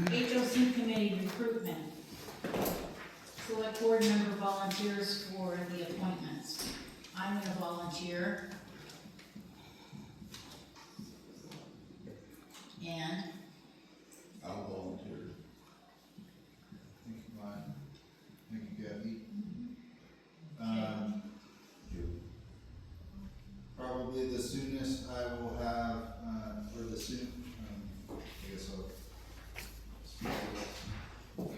HOC committee recruitment. Select board member volunteers for the appointments. I'm gonna volunteer. And I'll volunteer. Thank you, Mike. Thank you, Kathy. Probably the soonest I will have, or the soon, I guess I'll speak to it.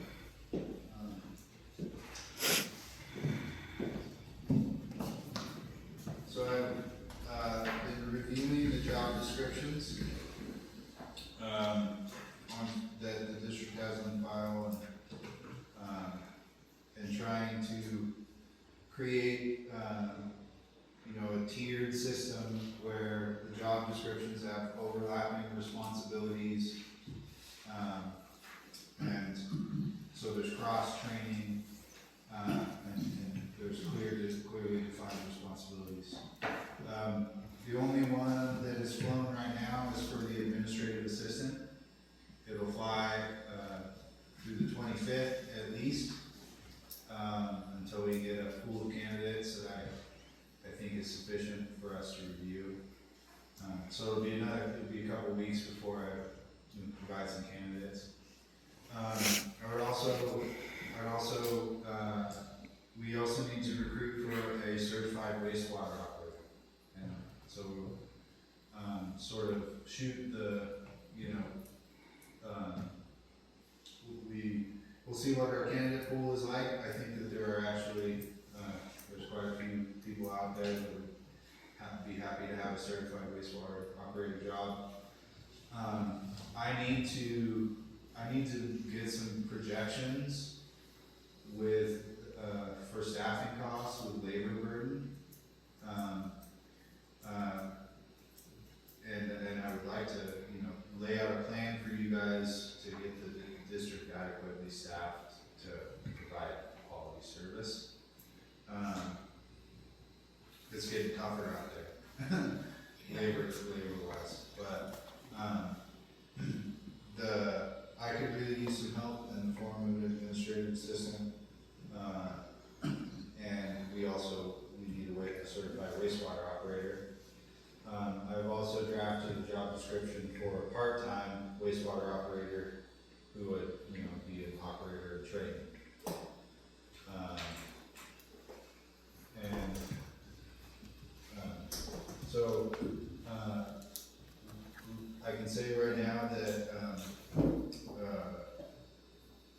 So I've been reviewing the job descriptions that the district has on file, and trying to create a tiered system where the job descriptions have overlapping responsibilities, and so there's cross training, and there's clearly defined responsibilities. The only one that is flown right now is for the administrative assistant. It'll fly through the 25th at least, until we get a pool of candidates that I think is sufficient for us to review. So it'll be a couple weeks before I provide some candidates. We also need to recruit for a certified wastewater operator, and so we'll sort of shoot the, we'll see what our candidate pool is like. I think that there are actually there's quite a few people out there that would be happy to have a certified wastewater operator job. I need to get some projections with for staffing costs with labor burden, and I would like to lay out a plan for you guys to get the district adequately staffed to provide quality service. It's getting tougher out there, labor wise, but I could really use some help in the form of an administrative assistant, and we need a certified wastewater operator. I've also drafted a job description for a part-time wastewater operator who would be an operator in training. So I can say right now that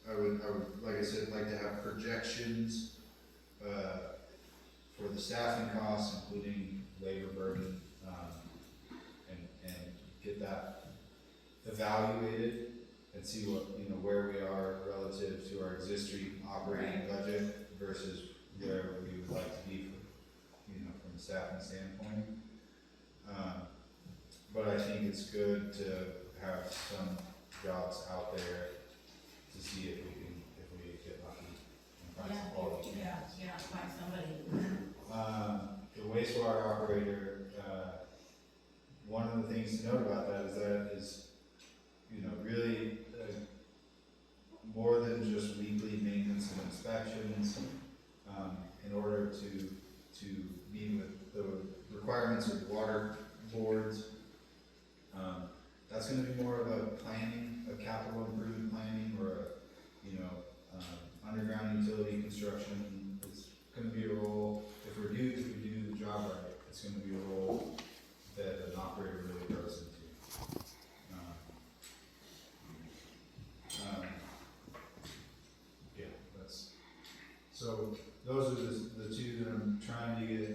I would, like I said, like to have projections for the staffing costs, including labor burden, and get that evaluated and see what where we are relative to our existing operating budget versus where we would like to be from a staffing standpoint. But I think it's good to have some jobs out there to see if we get lucky and find some quality. Find somebody. The wastewater operator, one of the things to note about that is really more than just weekly maintenance and inspections, in order to meet with the requirements of water boards. That's going to be more of a capital improvement planning, or underground utility construction. It's going to be a role, if we do the job right, it's going to be a role that an operator really grows into. So those are the two that I'm trying to get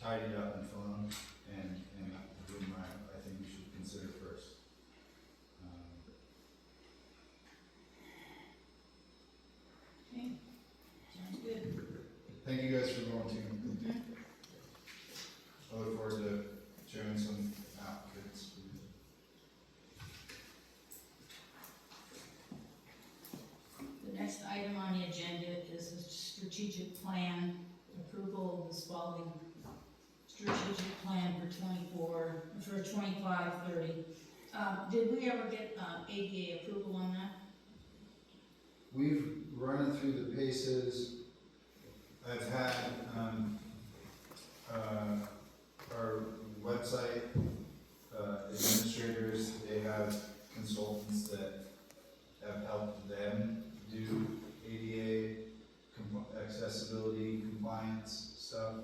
tidied up and flown, and I think we should consider first. Okay, sounds good. Thank you guys for volunteering. I look forward to sharing some applicants. The next item on the agenda is a strategic plan, approval of this following strategic plan for 25-30. Did we ever get, ADA approval on that? We've run it through the paces. I've had, our website, administrators, they have consultants that have helped them do ADA accessibility compliance stuff.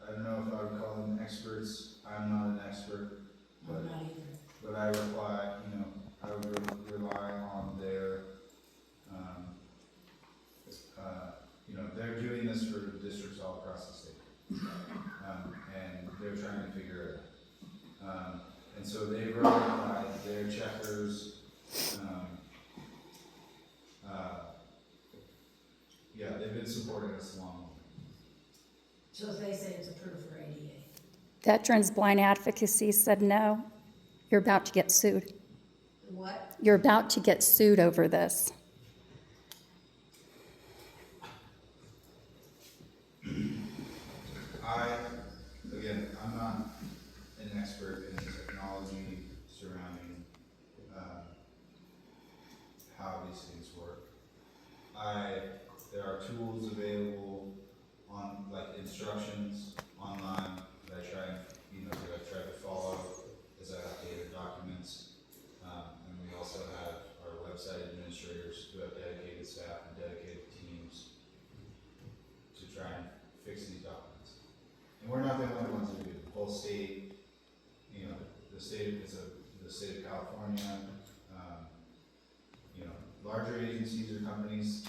I don't know if I would call them experts. I'm not an expert, I'm not either. but I rely, I would rely on their, they're doing this for districts all across the state, and they're trying to figure it out. And so they've run their checkers. Yeah, they've been supporting us long. So if they say it's approved for ADA. Veterans Blind Advocacy said no. You're about to get sued. What? You're about to get sued over this. I'm not an expert in technology surrounding how these things work. There are tools available on, like instructions online that I try to follow as I update the documents. And we also have our website administrators who have dedicated staff and dedicated teams to try and fix these documents. And we're not the only ones who do it. The whole state, the state of California, larger agencies or companies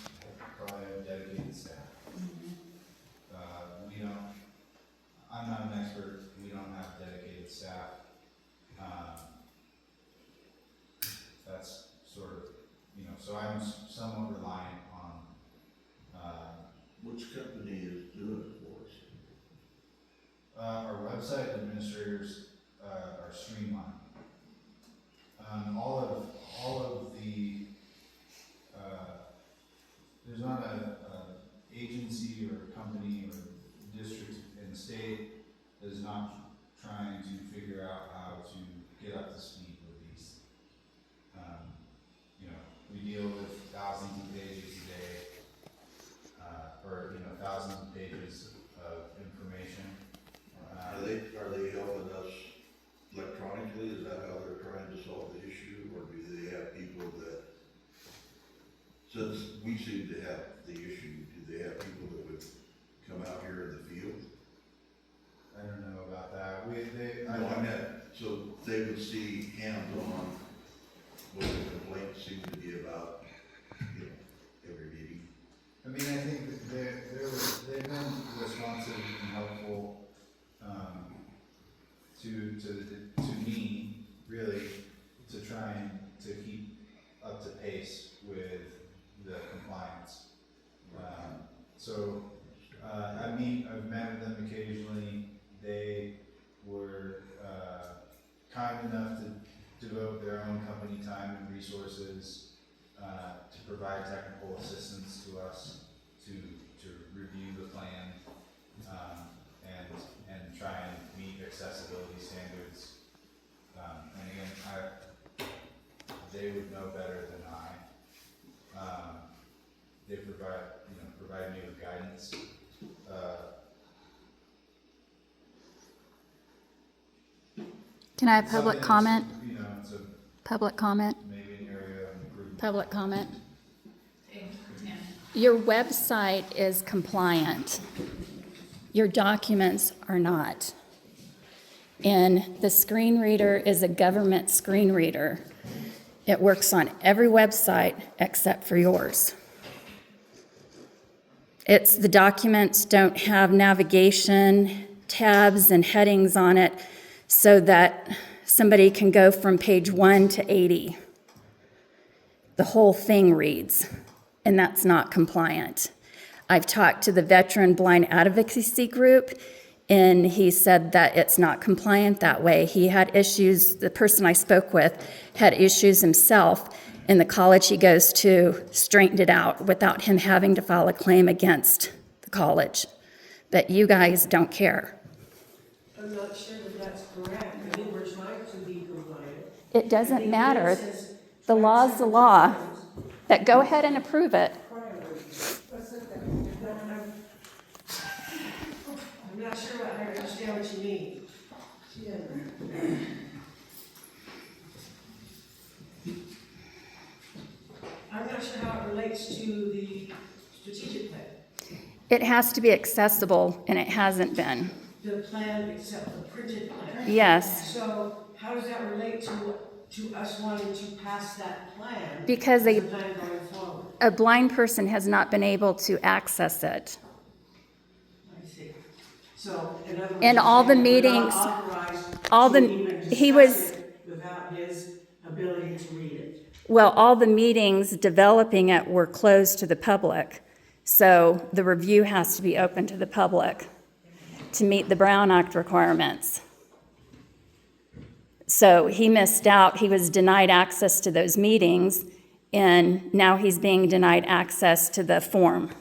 probably have dedicated staff. I'm not an expert, we don't have dedicated staff. That's sort of, so I'm somewhat reliant on, Which company is doing it for us? our website administrators are streamlined. All of the there's not a agency or company or district in the state that is not trying to figure out how to get up to speed with these. We deal with thousands of pages a day, or thousands of pages of information. Are they helping us electronically? Is that how they're trying to solve the issue, or do they have people that, since we seem to have the issue, do they have people that would come out here in the field? I don't know about that. So they would see hands-on what the complaints seem to be about, every meeting. I mean, I think that they've been responsive and helpful to me, really, to try and to keep up to pace with the compliance. I've met with them occasionally. They were kind enough to devote their own company time and resources to provide technical assistance to us to review the plan and try and meet accessibility standards. And again, they would know better than I. They provide me with guidance. Can I have public comment? It's a Public comment? maybe an area of improvement. Public comment? Okay, Tim. Your website is compliant. Your documents are not. And the screen reader is a government screen reader. It works on every website except for yours. The documents don't have navigation, tabs, and headings on it so that somebody can go from page 1 to 80. The whole thing reads, and that's not compliant. I've talked to the Veteran Blind Advocacy Group, and he said that it's not compliant that way. He had issues, the person I spoke with had issues himself, and the college he goes to straightened it out without him having to file a claim against the college. But you guys don't care. I'm not sure that that's correct. I think we're trying to be compliant. It doesn't matter. It says The law's the law. But go ahead and approve it. I'm not sure what, I understand what you mean. I'm not sure how it relates to the strategic plan. It has to be accessible, and it hasn't been. The plan, except the printed plan. Yes, So how does that relate to us wanting to pass that plan? Because as they- a plan going forward? a blind person has not been able to access it. I see. So, in other words. In you're all the saying we're not meetings, authorized all to the- even he discuss was- it without his ability to read it. Well, all the meetings developing it were closed to the public. So the review has to be open to the public to meet the Brown Act requirements. So he missed out, he was denied access to those meetings, and now he's being denied access to the form.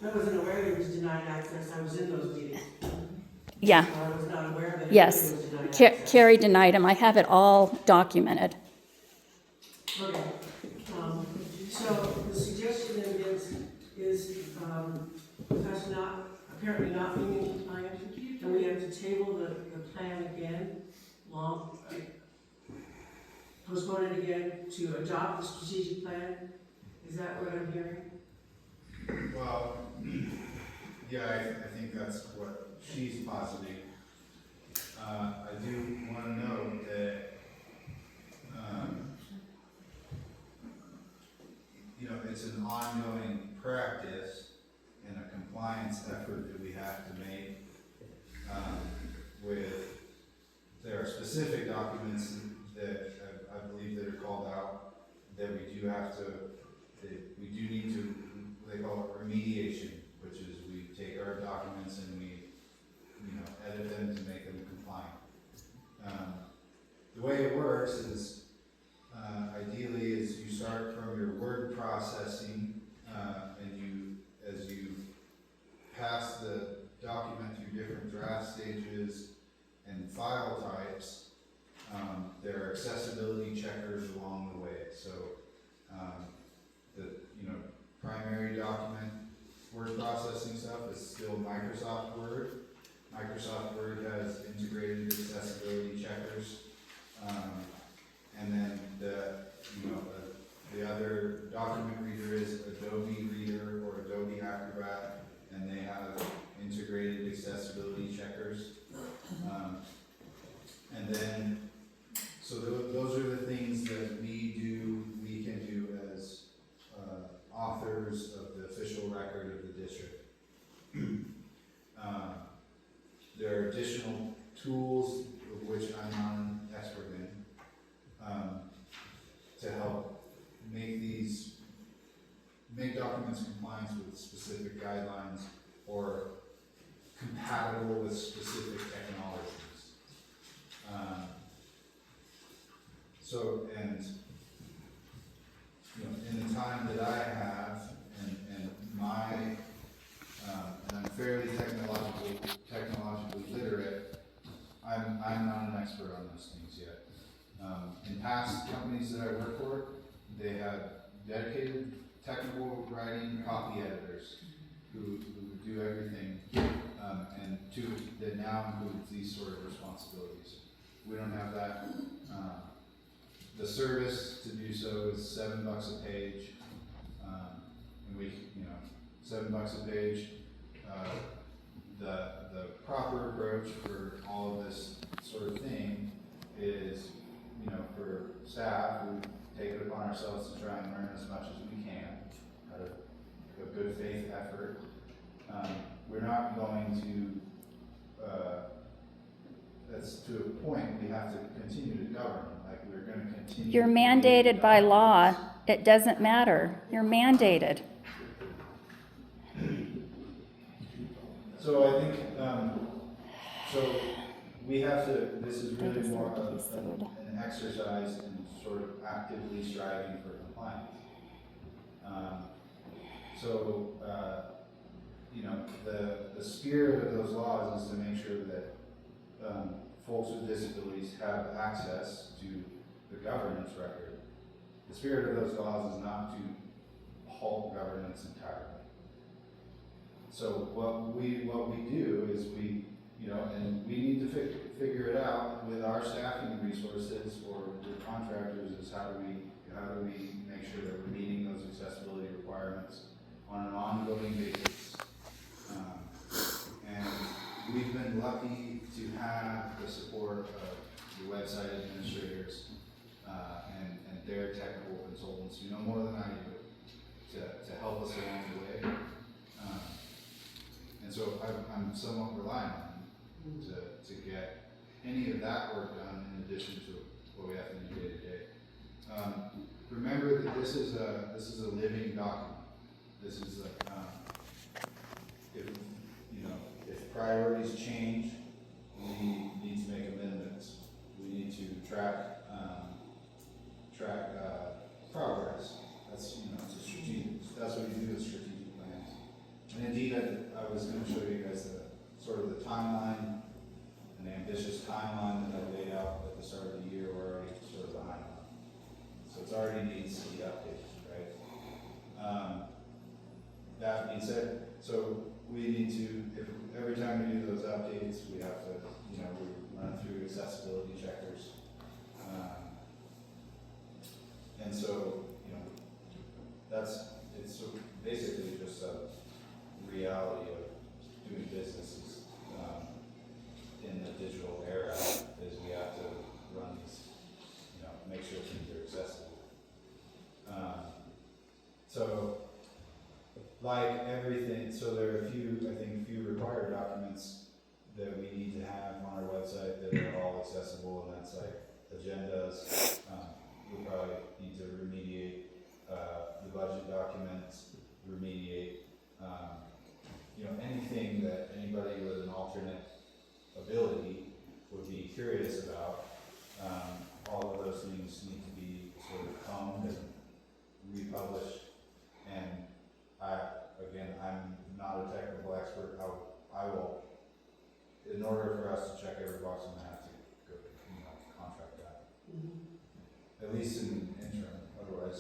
I wasn't aware he was denied access. I was in those meetings. Yeah, So I was not aware that he yes. was denied Ca- access. Carrie denied him. I have it all documented. Okay. So the suggestion then is with us apparently not being in compliance, and we have to table the plan again, postpone it again to adopt the strategic plan? Is that what I'm hearing? Well, yeah, I think that's what she's positing. I do want to note that, it's an ongoing practice and a compliance effort that we have to make there are specific documents that I believe that are called out that we do have to, that we do need to, they call it remediation, which is we take our documents and we, edit them to make them compliant. The way it works is, ideally is you start from your word processing, and as you pass the document through different draft stages and file types, there are accessibility checkers along the way. So, the primary document word processing stuff is still Microsoft Word. Microsoft Word has integrated accessibility checkers, and then the other document reader is Adobe Reader or Adobe Acrobat, and they have integrated accessibility checkers. And then, so those are the things that we can do as authors of the official record of the district. There are additional tools of which I'm not an expert in, to help make documents compliant with specific guidelines or compatible with specific technologies. In the time that I have, and my, and I'm fairly technologically literate, I'm not an expert on those things yet. In past companies that I worked for, they had dedicated technical writing copy editors who do everything, and that now includes these sort of responsibilities. We don't have that. The service to do so is $7 a page, and we, $7 a page. The proper approach for all of this sort of thing is, for staff, we take it upon ourselves to try and learn as much as we can out of a good faith effort. We're not going to, that's to a point we have to continue to govern, like we're going to continue. You're to mandated by law. It doesn't matter. You're mandated. So I think, so we have to, this is really more of an exercise in sort of actively striving for compliance. you know, the spirit of those laws is to make sure that, folks with disabilities have access to the governance record. The spirit of those laws is not to halt governance entirely. So what we do is we, you know, and we need to figure it out with our staffing resources or with contractors, is how do we make sure that we're meeting those accessibility requirements on an ongoing basis. And we've been lucky to have the support of the website administrators and their technical consultants who know more than I do to help us along the way. And so I'm somewhat relying on them to get any of that work done in addition to what we have to do day to day. Remember that this is a living document. This is if priorities change, we need to make amendments. We need to track progress. That's it's a strategic. That's what you do with strategic plans. And indeed, I was going to show you guys the timeline, an ambitious timeline that I laid out at the start of the year. We're already sort of behind on. So it already needs to be updated, right? That being said, so we need to, every time we do those updates, we have to, we run through accessibility checkers. And so, it's basically just a reality of doing businesses in the digital era, is we have to run these, make sure things are accessible. So, like everything, so there are a few required documents that we need to have on our website that are all accessible, and that's like agendas. We probably need to remediate the budget documents, remediate anything that anybody with an alternate ability would be curious about. All of those things need to be sort of combed and republished. And I'm not a technical expert. I will, in order for us to check every box, I'm gonna have to go, contract that. Mm-hmm. At least in interim. Otherwise,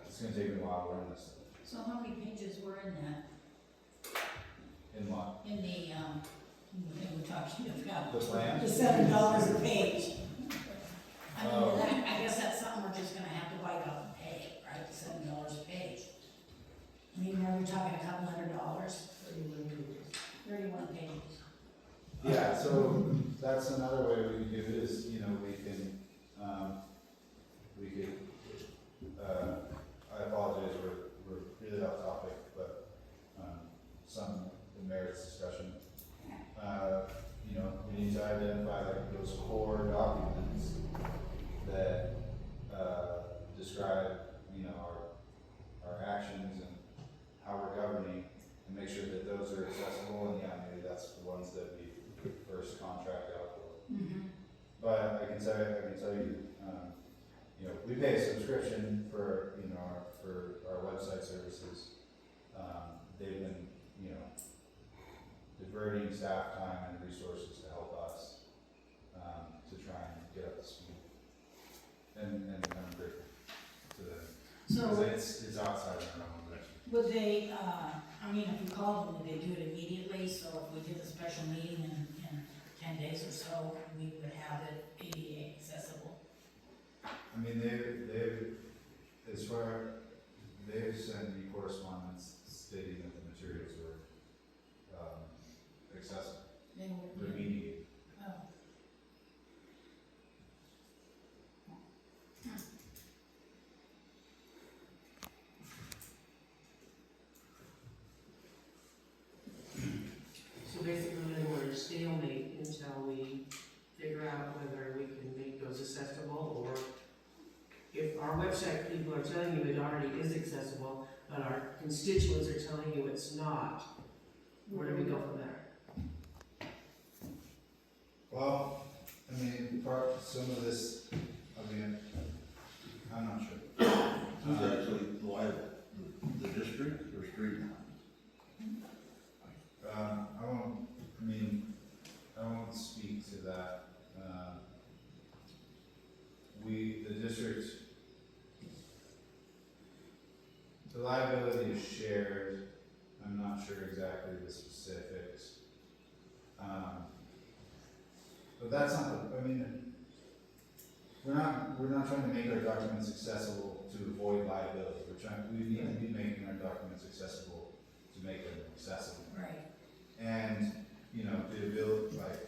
it's gonna take me a while to learn this stuff. So how many pages were in that? In what? In the thing we're talking about? The plan? The $7 a page. I guess that's something we're just gonna have to bite off and pay, right? $7 a page. I mean, are we talking a couple $100? 31 pages. Yeah, so that's another way we can do it is, I apologize, we're really off topic, but some merits discussion. We need to identify like those core documents that describe, our actions and how we're governing, and make sure that those are accessible, and maybe that's the ones that we first contract out for. Mm-hmm. But I can tell you, we pay a subscription for, for our website services. They've been, diverting staff time and resources to help us, to try and get up to speed. And I'm grateful to them. So it's outside our own. would they, if we called them, would they do it immediately? So if we did a special meeting in 10 days or so, we would have it ADA accessible? They've sent me correspondence stating that the materials were accessible, They would. remediated. Oh. So basically, we're at a stalemate until we figure out whether we can make those accessible, or if our website people are telling you it already is accessible, but our constituents are telling you it's not, where do we go from there? Well, some of this, I'm not sure. Who's actually liable, the district or street? the liability is shared. I'm not sure exactly the specifics. But that's not, I mean, we're not trying to make our documents accessible to avoid liability. We need to be making our documents accessible to make them accessible. Right. And, you know, the ability, like,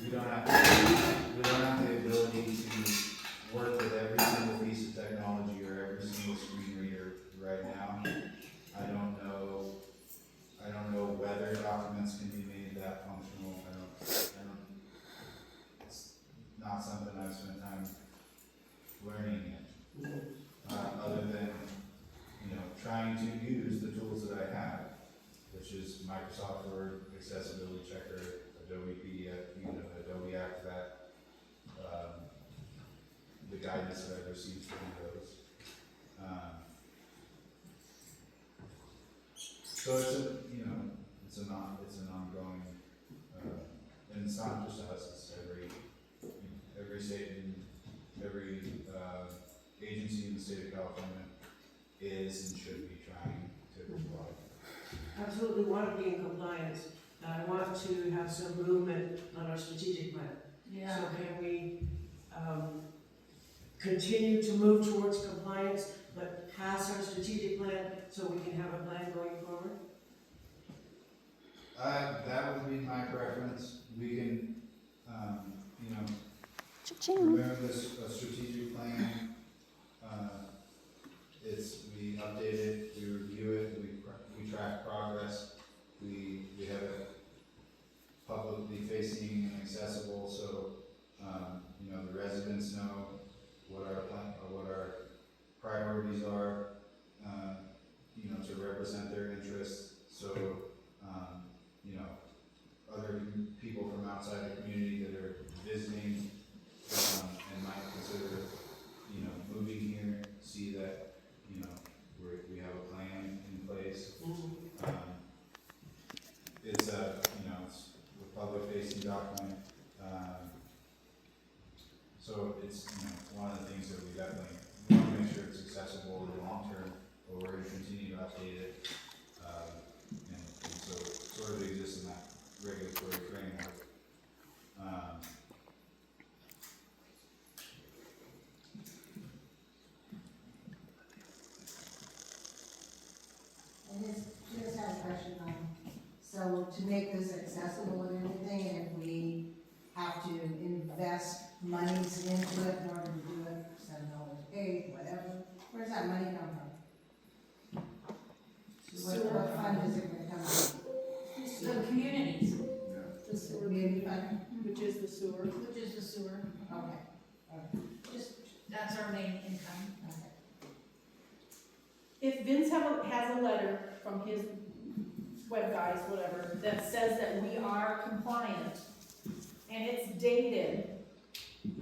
we don't have the ability to work with every single piece of technology or every single screen reader right now. I don't know whether documents can be made that functional. It's not something I've spent time learning yet. Other than, you know, trying to use the tools that I have, which is Microsoft Word, Accessibility Checker, Adobe PDF, you know, Adobe Acrobat, the guidance that I've received from those. So it's an ongoing, and it's not just us, it's every state and every agency in the state of California is and should be trying to comply. Absolutely want to be in compliance. I want to have some movement on our strategic plan. Yeah. So can we continue to move towards compliance, but pass our strategic plan so we can have a plan going forward? That would be my preference. We can, Cha-ching. remember this, a strategic plan. We update it, we review it, we track progress, we have it publicly facing and accessible, so, the residents know what our plan, or what our priorities are, to represent their interests, so, other people from outside the community that are visiting, and might consider, moving here, see that, we have a plan in place. It's a public-facing document, so it's, one of the things that we definitely want to make sure it's accessible in the long term, but we're going to continue to update it, and so it sort of exists in that regulatory framework. I just have a question on, so to make this accessible and everything, and if we have to invest monies into it in order to do it, $7 paid, whatever, where's that money come from? What fund is it gonna come from? The communities, The sewer community fund? Which is the sewer. which is the sewer, Okay. that's our main income. If Vince has a letter from his web guys, whatever, that says that we are compliant, and it's dated,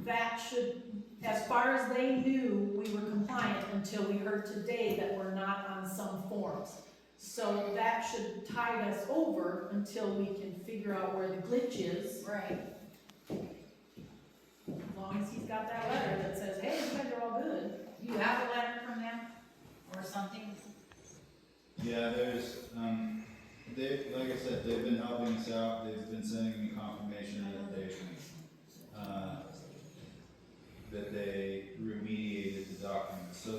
that should, as far as they knew, we were compliant until we heard today that we're not on some forms. So that should tide us over until we can figure out where the glitch is, Right. as long as he's got that letter that says, hey, you guys are all good. You have a letter from them, or something? Yeah, there's, like I said, they've been helping us out, they've been sending me confirmation that they remediated the documents, so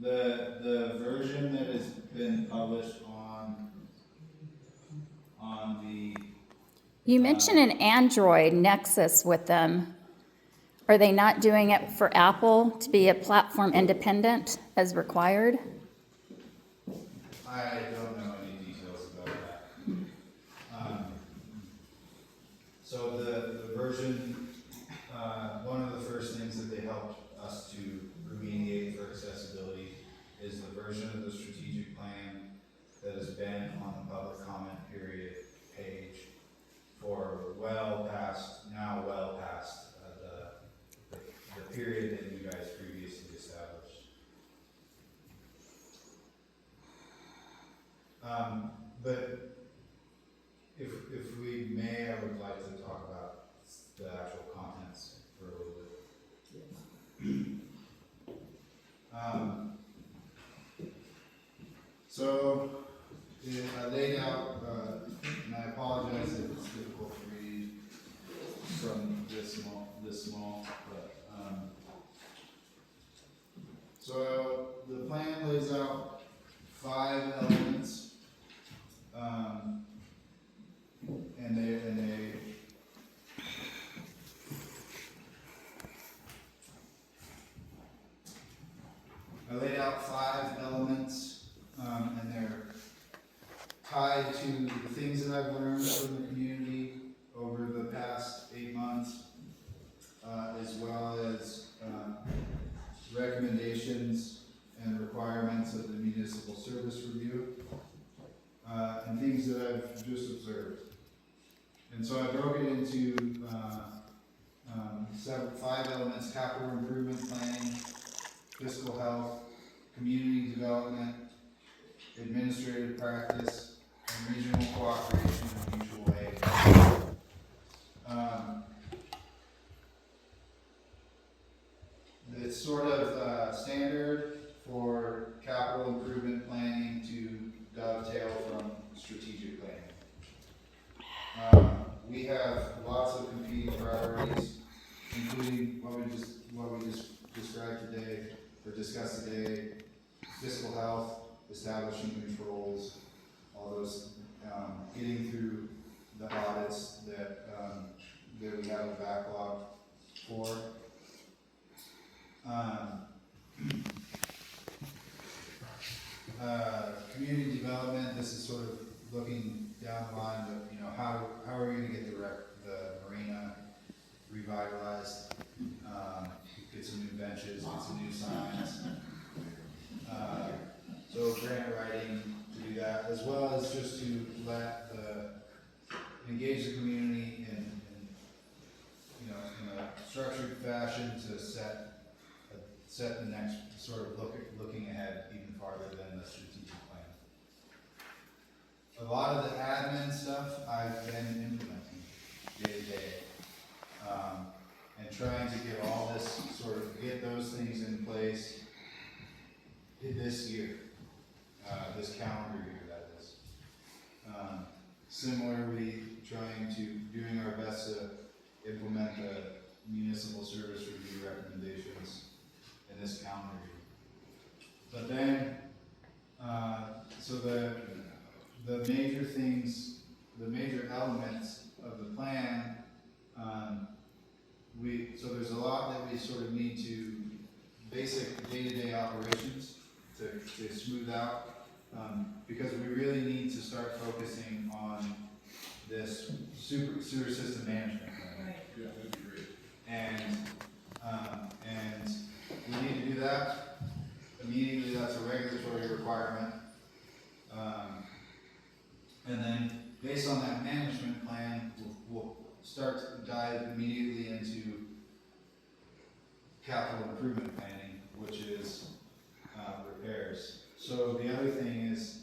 the version that has been published on the You mentioned an Android Nexus with them. Are they not doing it for Apple to be a platform independent as required? I don't know any details about that. So the version, one of the first things that they helped us to remediate for accessibility is the version of the strategic plan that has been on the public comment period page for well past the period that you guys previously established. But if we may, I would like to talk about the actual contents for a little bit. So, I laid out, and I apologize if it's difficult to read from this small, but, so the plan lays out 5 elements, and they I laid out 5 elements, and they're tied to the things that I've learned from the community over the past 8 months, as well as recommendations and requirements of the municipal service review, and things that I've just observed. And so I broke it into 5 elements: capital improvement planning, fiscal health, community development, administrative practice, and regional cooperation and mutual aid. It's sort of standard for capital improvement planning to dovetail from strategic planning. We have lots of competing priorities, including what we just described today, or discussed today: fiscal health, establishing controls, all those, getting through the audits that we have a backlog for. Community development, this is sort of looking down the line, but how are we going to get the marina revitalized, get some new benches, get some new signs. So grant writing to do that, as well as just to engage the community in a structured fashion to set the next sort of looking ahead even farther than the strategic plan. A lot of the admin stuff I've been implementing day to day, and trying to get those things in place this year, this calendar year, that is. Similarly, doing our best to implement the municipal service review recommendations in this calendar year. But then, so the major things, the major elements of the plan, so there's a lot that we sort of need to, basic day-to-day operations to smooth out, because we really need to start focusing on this sewer system management plan. Right. Yeah, that'd be great. And we need to do that immediately. That's a regulatory requirement. And then based on that management plan, we'll start to dive immediately into capital improvement planning, which is repairs. So the other thing is,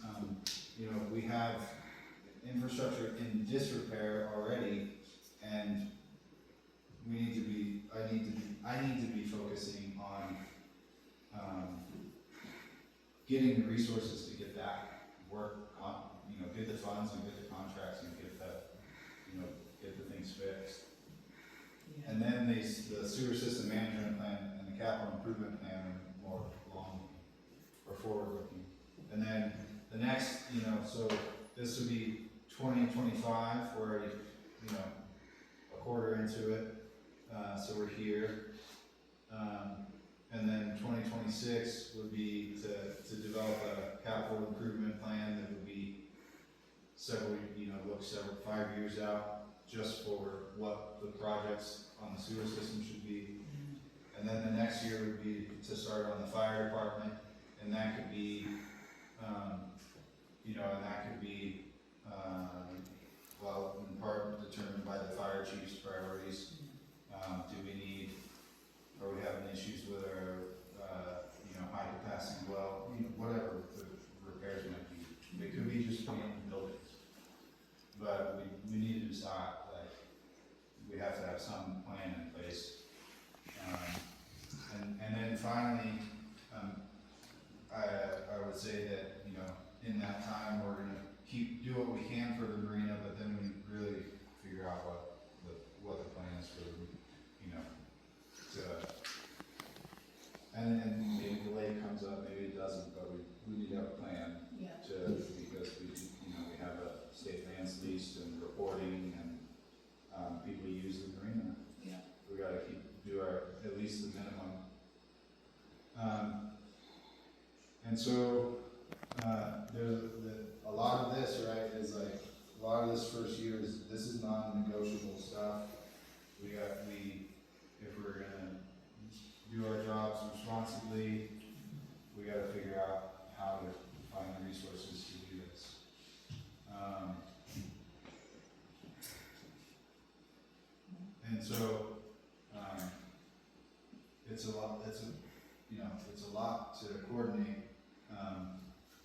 we have infrastructure in disrepair already, and I need to be focusing on getting the resources to get that work on, get the funds and get the contracts and get the things fixed. Yeah. And then the sewer system management plan and the capital improvement plan are more long or forward looking. And then the next, so this would be 2025, we're already, a quarter into it, so we're here. And then 2026 would be to develop a capital improvement plan that would be look 5 years out, just for what the projects on the sewer system should be. And then the next year would be to start on the fire department, and that could be, in part determined by the fire chief's priorities. Are we having issues with our, high capacity well, whatever the repairs might be. It could be just paint and building. finally, I would say that, you know, in that time, we're gonna do what we can for the marina, but then we really figure out what the plan is for the, you know, and maybe the lake comes up, maybe it doesn't, but we need to have a plan Yeah. because we, you know, we have a state lands leased and reporting and, people use the marina. Yeah. We gotta do at least the minimum. And so, a lot of this, right, is like, a lot of this first year this is non-negotiable stuff. If we're gonna do our jobs responsibly, we gotta figure out how to find the resources to do this. And so, it's a lot to coordinate,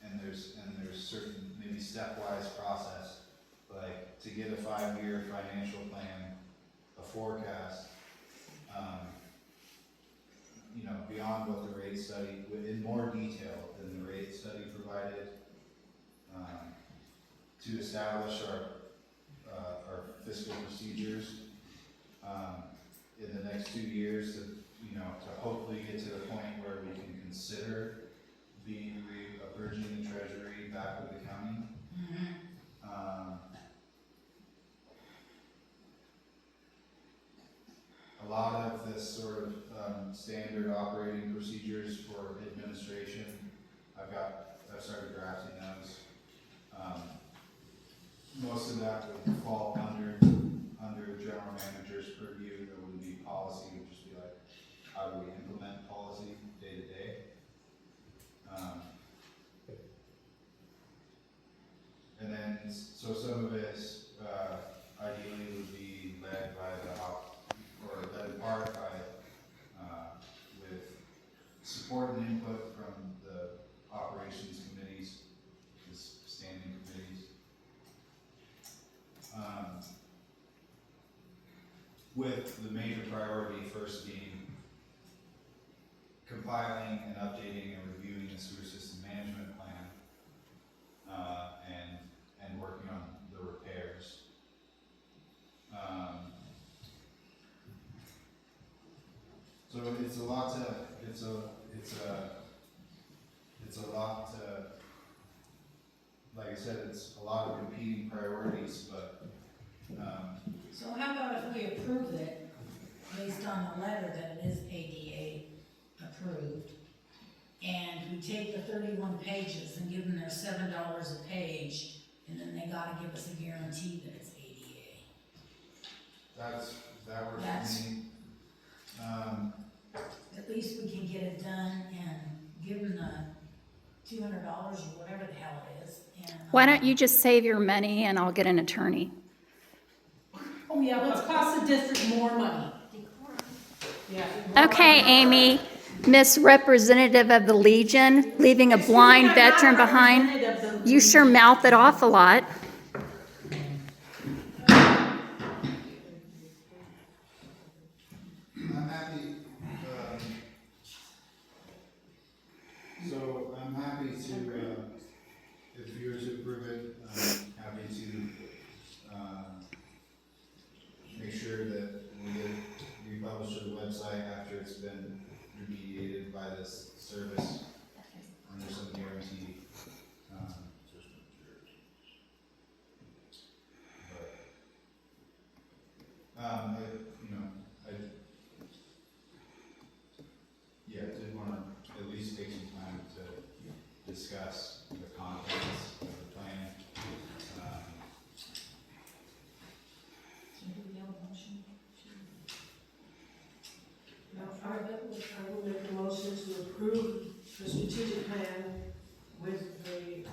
and there's certain, maybe stepwise process, like to get a 5-year financial plan, a forecast, you know, beyond what the rate study, in more detail than the rate study provided, to establish our fiscal procedures, in the next 2 years to, you know, to hopefully get to the point where we can consider bridging the treasury back with the county. A lot of this sort of standard operating procedures for administration, I've started drafting those. Most of that would fall under general manager's purview. There would be policy, would just be like, how do we implement policy day to day? And then, so some of this, ideally would be led in part by, with support and input from the operations committees, the standing committees. With the major priority first being compiling and updating and reviewing the sewer system management plan, and working on the repairs. So it's a lot to, like I said, it's a lot of competing priorities, but, So how about if we approve it based on the letter that it is ADA approved? And we take the 31 pages and give them their $7 a page, and then they gotta give us a guarantee that it's ADA. that works That's- for me. At least we can get it done and give them the $200 or whatever the hell it is. And, Why don't you just save your money and I'll get an attorney? Oh, yeah, let's cost the district more money. Yeah. Okay, Amy, Miss Representative of the Legion, leaving a blind veteran behind. You sure mouth it off a lot. I'm happy, so I'm happy to, if you were to approve it, I'm happy to, make sure that we get it republished to the website after it's been remediated by this service under some guarantee. I did want to at least take some time to discuss the contents of the plan. So do we have a motion? Now, I will make a motion to approve the strategic plan with the,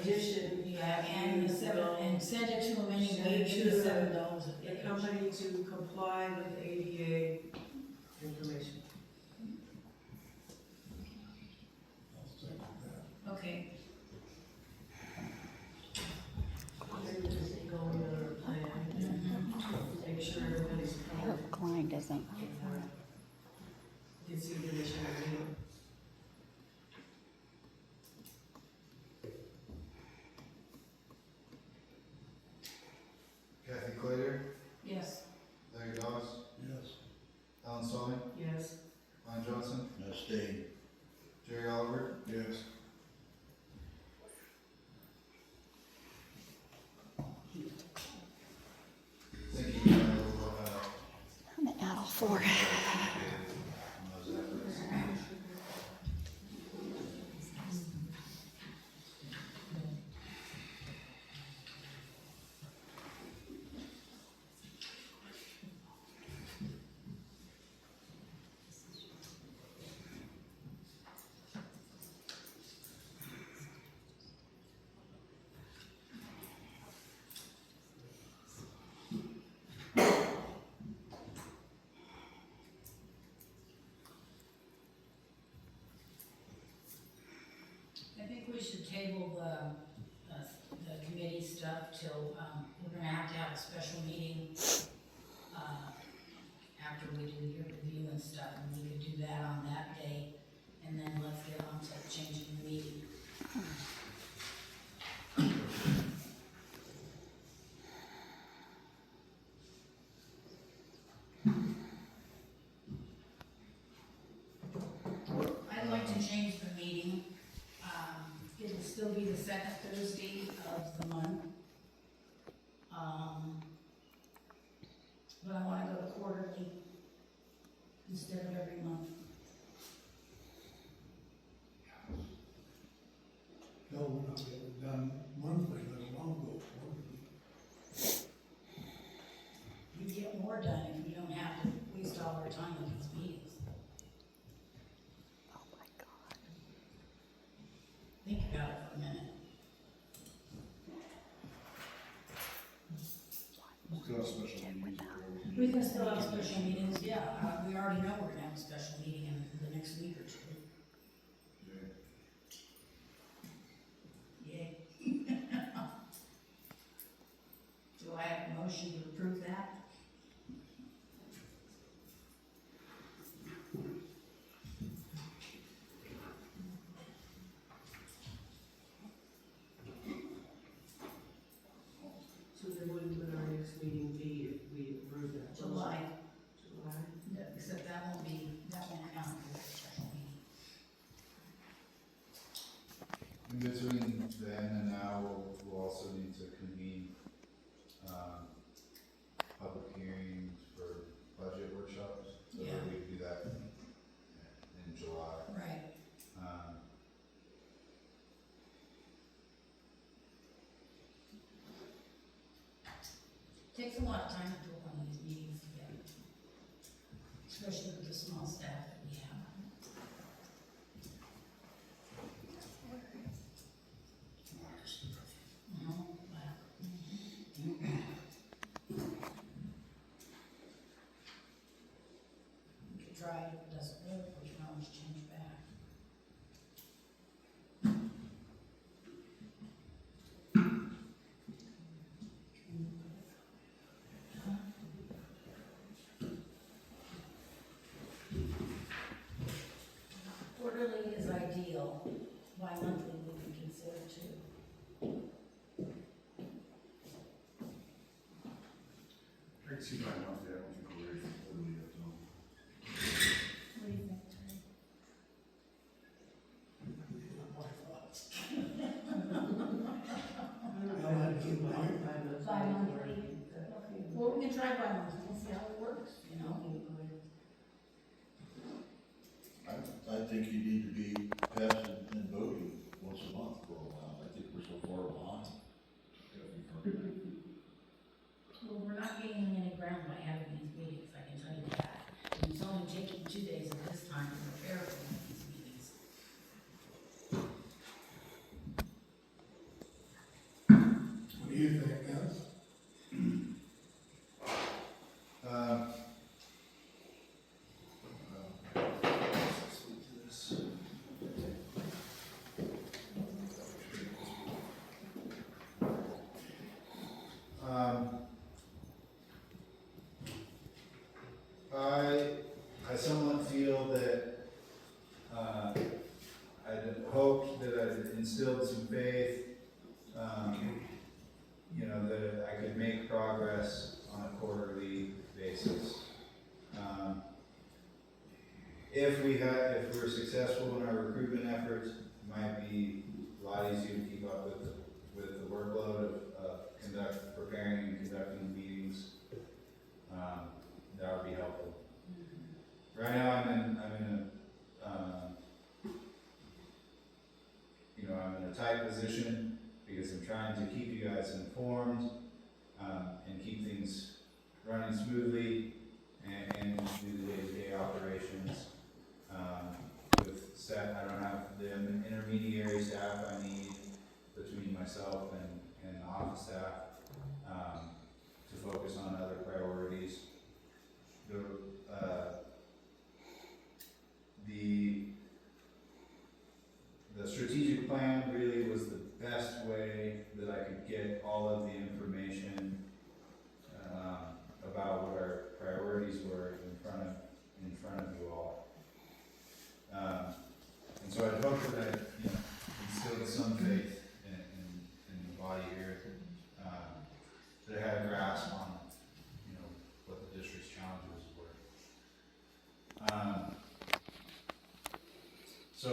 addition. Yeah, and the and send it to them anyway, Send it give the to $7 a the page. company to comply with ADA information. Okay, Maybe just go in our plan, make sure everybody's covered. Klein doesn't. Yes. Glenn Johnson, Stay. Jerry Oliver, Yes. thank you. I'm gonna add all four. On those efforts. I think we should table the committee stuff till, we're gonna have to have a special meeting, after we do your review and stuff, and we could do that on that day, and then let's get on to changing the meeting. I'd like to change the meeting. It'll still be the second Thursday of the month. But I wanna go to quarterly instead of every month. No, we're not getting it done monthly, let alone go quarterly. You get more done if you don't have to waste all our time with these meetings. Oh my God. Think about it for a minute. We can still have special meetings, yeah, we already know we're gonna have a special meeting in the next week or two. Yay. Do I have a motion to approve that? So then when would our next meeting be if we approve that? July, July? except that won't count for the special meeting. In between then and now, we'll also need to convene, public hearings for budget workshops. So Yeah. we do that in July. Right. Takes a lot of time to put one of these meetings together, especially with the small staff that we have. We could try it, if it doesn't work, we can always change back. Quarterly is ideal, bi-monthly we can consider too. I can see my month, I don't think we're ready for quarterly yet, so. What do you think, Terry? I'll have to keep mine. Bi-monthly, okay, well, we can try bi-monthly, and see how it works, you know? I think you need to be passing and voting once a month for a while. I think we're so far behind. Well, we're not gaining any ground by having these meetings, I can tell you that. And it's only taking 2 days of this time to prepare for one of these meetings. What do you think, Dennis? Speak to this. I somewhat feel that, I'd hoped that I'd instilled some faith, that I could make progress on a quarterly basis. if we're successful in our recruitment efforts, it might be a lot easier to keep up with the workload of preparing and conducting meetings. That would be helpful. Right now, I'm in a tight position because I'm trying to keep you guys informed, and keep things running smoothly and do the day-to-day operations. With staff, I don't have the intermediary staff I need between myself and the office staff, to focus on other priorities. The strategic plan really was the best way that I could get all of the information about what our priorities were in front of you all. And so I hope that I instilled some faith in the body here, that I had a grasp on what the district's challenges were. So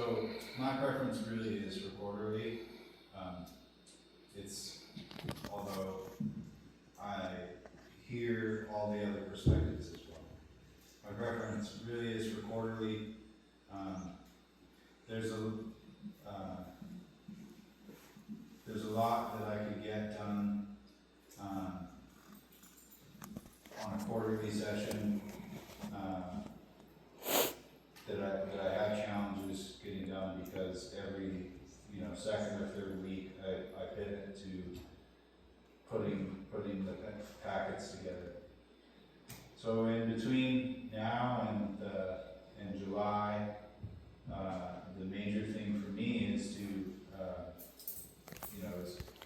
my preference really is for quarterly. Although I hear all the other perspectives as well. My preference really is for quarterly. There's a lot that I could get done on a quarterly session, that I have challenges getting done because every second or third week I pivot to putting the packets together. So in between now and July, the major thing for me is to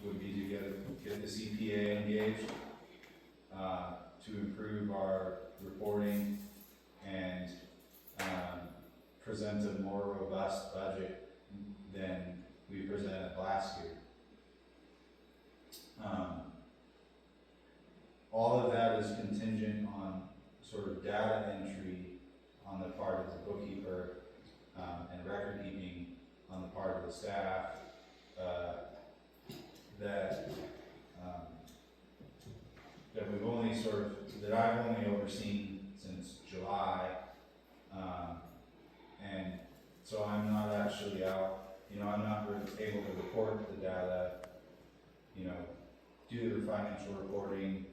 would be to get the CPA engaged, to improve our reporting and present a more robust budget than we presented last year. All of that is contingent on sort of data entry on the part of the bookkeeper, and record keeping on the part of the staff, that I've only overseen since July, and so I'm not actually out. I'm not able to report the data. Do the financial reporting,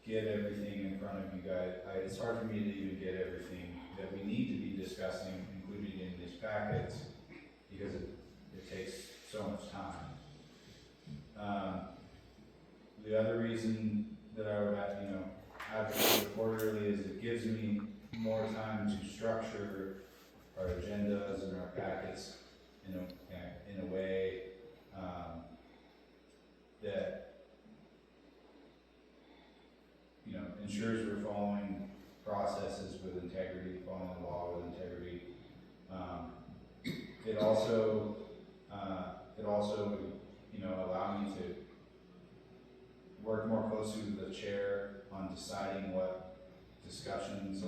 get everything in front of you guys. It's hard for me to even get everything that we need to be discussing included in these packets because it takes so much time. The other reason that I would advocate quarterly is it gives me more time to structure our agendas and our packets in a way that ensures we're following processes with integrity, following the law with integrity. It also allow me to work more closely with the chair on deciding what discussions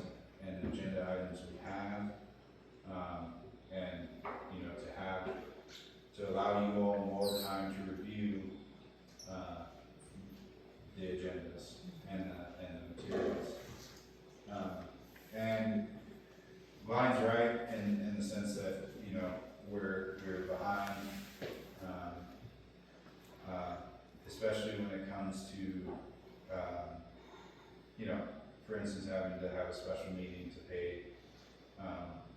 and agenda items we have, and to allow you all more time to review the agendas and the materials. And Vine's right in the sense that we're behind, especially when it comes to for instance, having to have a special meeting to pay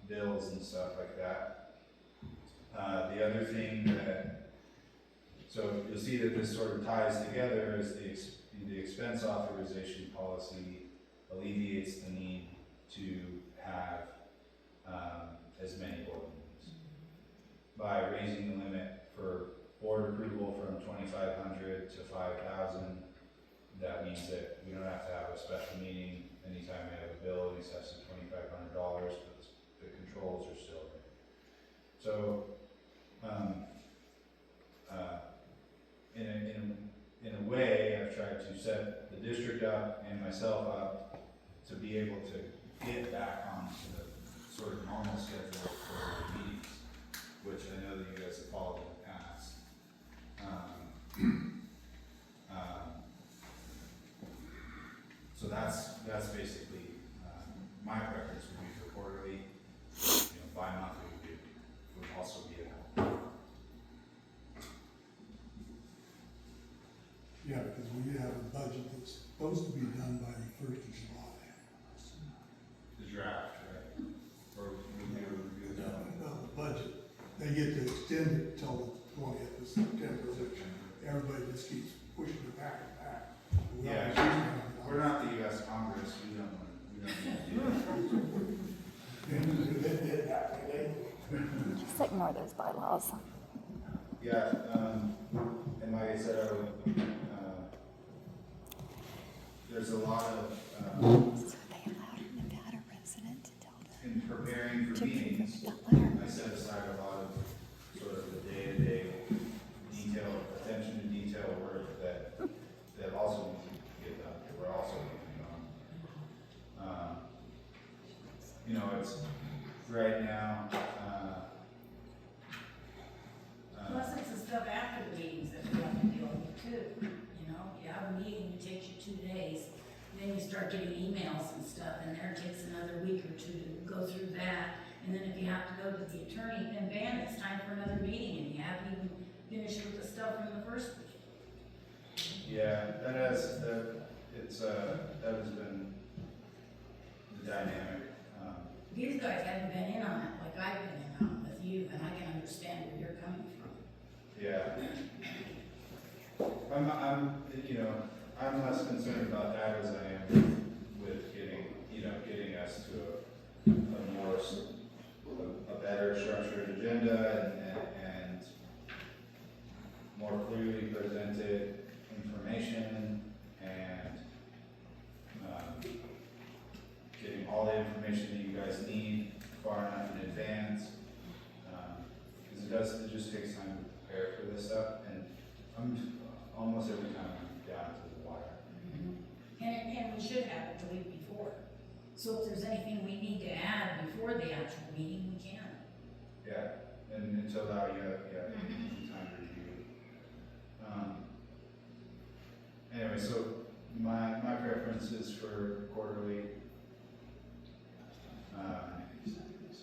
bills and stuff like that. The other thing so you'll see that this sort of ties together is the expense authorization policy alleviates the need to have as many board meetings. By raising the limit for board approval from 2,500 to 5,000, that means that we don't have to have a special meeting anytime we have a bill in excess of $2,500, but the controls are still there. So, in a way, I've tried to set the district up and myself up to be able to get back onto normal schedule for meetings, which I know that you guys have followed in the past. So that's basically, my preference would be for quarterly, bi-monthly would also be a. Yeah, because we have a budget that's supposed to be done by the 1st of July. The draft, right? Or we do a review of that. Well, the budget, they get to extend it till the 20th of September, which everybody just keeps pushing it back and back. We Yeah. always use it. We're not the US Congress, we don't need to do that. Just ignore those bylaws. Yeah, and like I said, I would, there's a lot of, So they allowed a Nevada resident to tell them in preparing for to approve meetings, that letter. I set aside a lot of sort of the day-to-day detail, attention to detail work that also needs to get done, that we're also working on. It's right now, Plus, it's the stuff after the meetings that we have to deal with too, you have a meeting, it takes you 2 days, then you start getting emails and stuff, and there it takes another week or two to go through that, and then if you have to go to the attorney, then bam, it's time for another meeting, and you haven't even finished with the stuff from the first week. yeah, that has been the dynamic. These guys haven't been in on it like I've been in on it with you, and I can understand where you're coming from. Yeah. I'm less concerned about that as I am with getting us to a better structured agenda and more clearly presented information and, getting all the information that you guys need far enough in advance. Because it just takes time to prepare for this stuff, and I'm almost every time I'm down to the wire. And we should have it the week before. So if there's anything we need to add before the actual meeting, we can. Yeah, and until now, you have some time to review. Anyway, so my preference is for quarterly.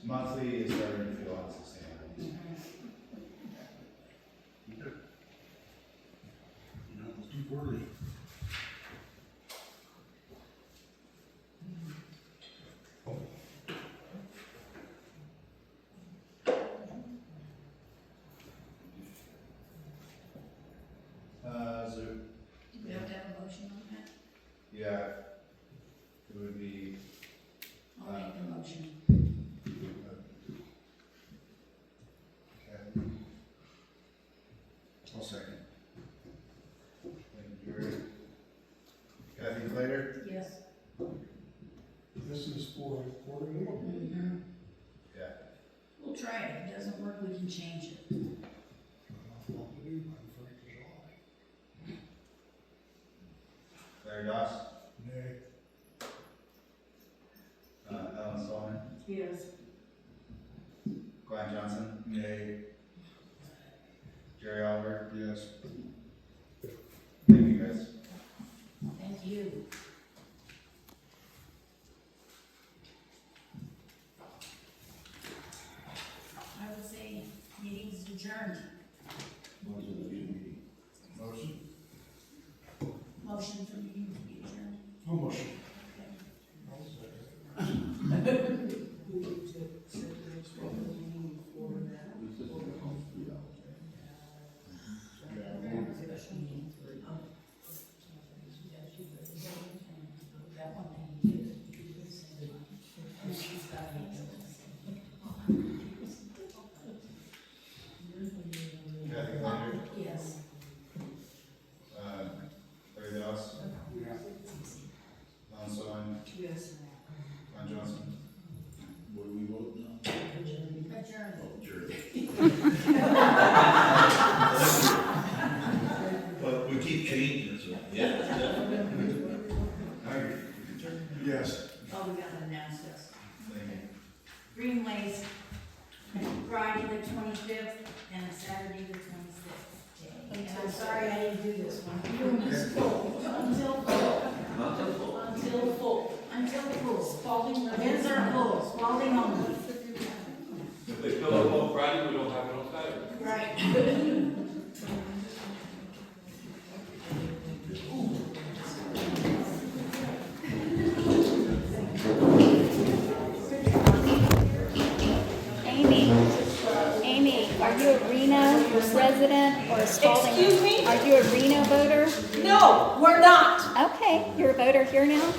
Monthly is starting to feel unsustainable. Let's do quarterly. So, Do we have to have a motion on that? yeah, it would be, I'll make the motion. I'll second. thank you, Jerry. Kathy Slater? Yes. This is for quarterly. Mm-hmm. Yeah. We'll try it. If it doesn't work, we can change it. What to do by the 1st of July. Larry Doss? Nay. Ellen Sullivan? Yes. Glenn Johnson? Nay. Jerry Oliver? Yes. Thank you, guys. Thank you. I would say meeting's adjourned. Motion. Motion for meeting to be adjourned. No motion. We need to set the next regular meeting for that. Special meeting. That one thing you did. And she's got it. Kathy Slater? Yes. Larry Doss? Yeah. Ellen Sullivan? Yes. Glenn Johnson? What do we vote now? Adjourned. Oh, Jerry. But we keep changing, so, yeah. Yes. Oh, we gotta announce this. Thank you. Greenway's Friday the 25th and Saturday the 26th. And I'm sorry I didn't do this one. Room is full, until full. Until full. Until full. Spalding. Events are full, Spalding only. If they fill it on Friday, we don't have it on Saturday. Right. Amy, are you a Reno resident or a Spalding? Excuse me? Are you a Reno voter? No, we're not. Okay, you're a voter here now?